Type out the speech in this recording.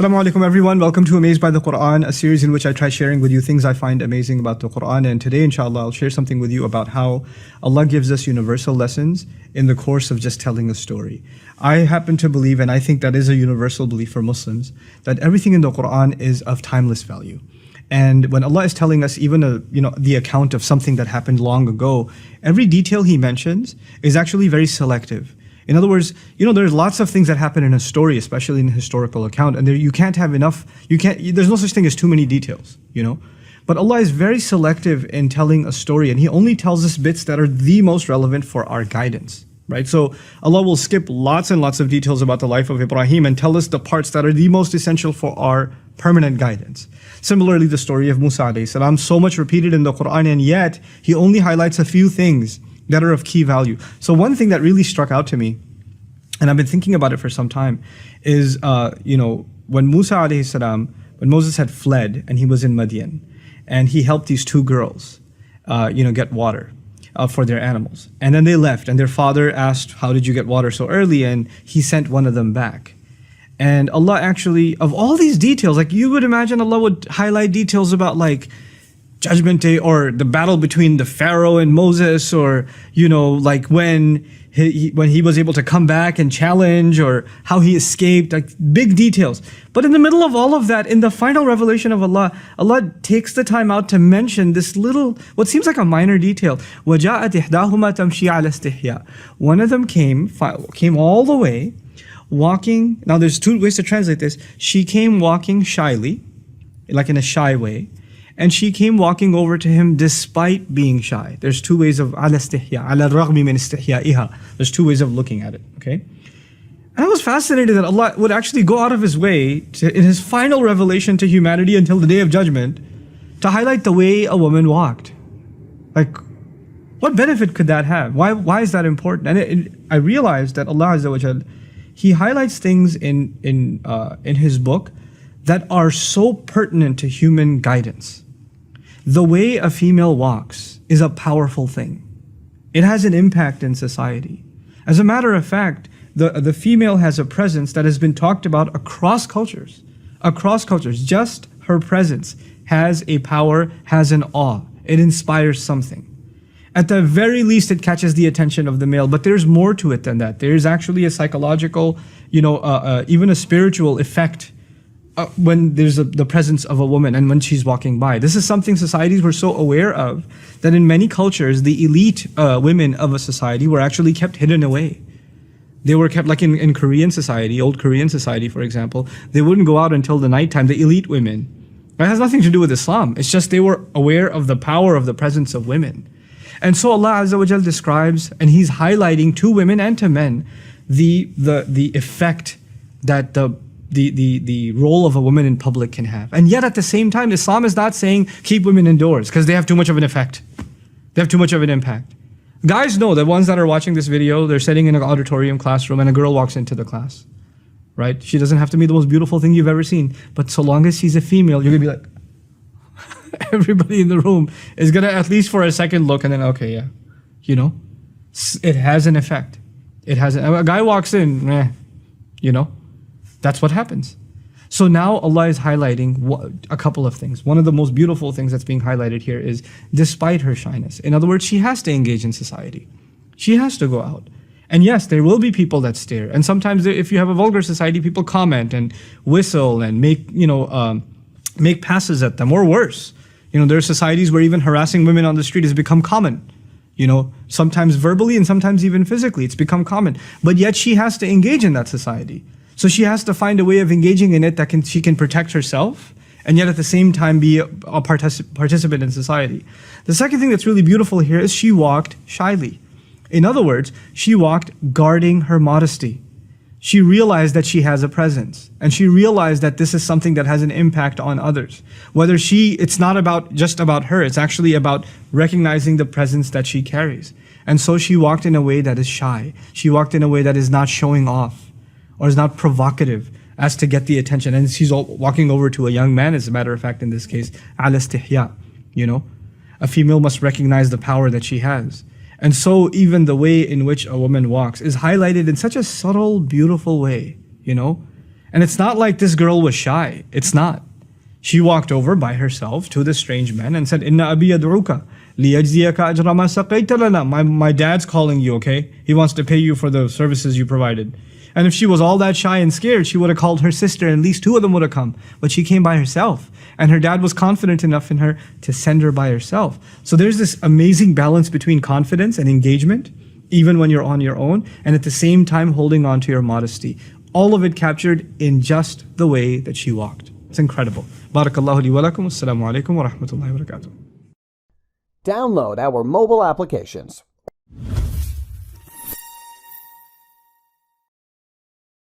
Assalamu alaikum everyone, welcome to Amazed by the Quran, a series in which I try sharing with you things I find amazing about the Quran. And today inshallah I'll share something with you about how Allah gives us universal lessons in the course of just telling a story. I happen to believe, and I think that is a universal belief for Muslims, that everything in the Quran is of timeless value. And when Allah is telling us even the account of something that happened long ago, every detail He mentions is actually very selective. In other words, there's lots of things that happen in a story, especially in a historical account, and you can't have enough, there's no such thing as too many details, But Allah is very selective in telling a story, and He only tells us bits that are the most relevant for our guidance, right? So Allah will skip lots and lots of details about the life of Ibrahim and tell us the parts that are the most essential for our permanent guidance. Similarly, the story of Musa alayhi salam, so much repeated in the Quran, and yet He only highlights a few things that are of key value. So one thing that really struck out to me, and I've been thinking about it for some time, is when Musa alayhi salam, when Moses had fled and he was in Madian, and he helped these two girls, get water for their animals, and then they left, and their father asked, "How did you get water so early?" And he sent one of them back. And Allah actually, of all these details, like you would imagine, Allah would highlight details about like Judgment Day or the battle between the Pharaoh and Moses, or like when he was able to come back and challenge, or how he escaped, like big details. But in the middle of all of that, in the final revelation of Allah, Allah takes the time out to mention this little, what seems like a minor detail. وَجَاءَتْ إِحْدَاهُمَا تَمْشِي عَلَى اسْتِحْيَاءٍ. One of them came all the way, walking. Now there's two ways to translate this. She came walking shyly, like in a shy way. And she came walking over to him despite being shy. There's two ways of ala istihya, ala raghmi min istihyaiha. There's two ways of looking at it, okay? And I was fascinated that Allah would actually go out of His way in His final revelation to humanity until the Day of Judgment to highlight the way a woman walked. Like, what benefit could that have? Why is that important? And I realized that Allah Azza wa Jal, He highlights things in His book that are so pertinent to human guidance. The way a female walks is a powerful thing. It has an impact in society. As a matter of fact, the female has a presence that has been talked about across cultures. Across cultures, just her presence has a power, has an awe. It inspires something. At the very least, it catches the attention of the male, but there's more to it than that. There's actually a psychological, even a spiritual effect when there's the presence of a woman and when she's walking by. This is something societies were so aware of that in many cultures, the elite women of a society were actually kept hidden away. They were kept, like in Korean society, old Korean society, for example, they wouldn't go out until the nighttime, the elite women. That has nothing to do with Islam. It's just they were aware of the power of the presence of women. And so Allah Azza wa Jal describes, and He's highlighting to women and to men, the effect that the role of a woman in public can have. And yet at the same time, Islam is not saying keep women indoors because they have too much of an effect. They have too much of an impact. Guys know, the ones that are watching this video, they're sitting in an auditorium classroom and a girl walks into the class, right? She doesn't have to be the most beautiful thing you've ever seen, but so long as she's a female, you're gonna be like, everybody in the room is gonna at least for a second look and then, okay, yeah, it has an effect. It has, a guy walks in, that's what happens. So now Allah is highlighting a couple of things. One of the most beautiful things that's being highlighted here is despite her shyness. In other words, she has to engage in society. She has to go out. And yes, there will be people that stare. And sometimes if you have a vulgar society, people comment and whistle and make passes at them, or worse. There are societies where even harassing women on the street has become common. Sometimes verbally and sometimes even physically, it's become common. But yet she has to engage in that society. So she has to find a way of engaging in it that she can protect herself and yet at the same time be a participant in society. The second thing that's really beautiful here is she walked shyly. In other words, she walked guarding her modesty. She realized that she has a presence, and she realized that this is something that has an impact on others. It's not just about her, it's actually about recognizing the presence that she carries. And so she walked in a way that is shy. She walked in a way that is not showing off, or is not provocative as to get the attention. And she's walking over to a young man, as a matter of fact, in this case, ala istihya, A female must recognize the power that she has. And so even the way in which a woman walks is highlighted in such a subtle, beautiful way, And it's not like this girl was shy. It's not. She walked over by herself to the strange man and said, Inna abi yad'uka liyajziyaka ajra ma saqayta lana. My dad's calling you, okay? He wants to pay you for the services you provided. And if she was all that shy and scared, she would have called her sister, and at least two of them would have come. But she came by herself. And her dad was confident enough in her to send her by herself. So there's this amazing balance between confidence and engagement, even when you're on your own, and at the same time holding on to your modesty. All of it captured in just the way that she walked. It's incredible. Barakallahu li wa lakum. Assalamu alaikum wa rahmatullahi wa barakatuh. Download our mobile applications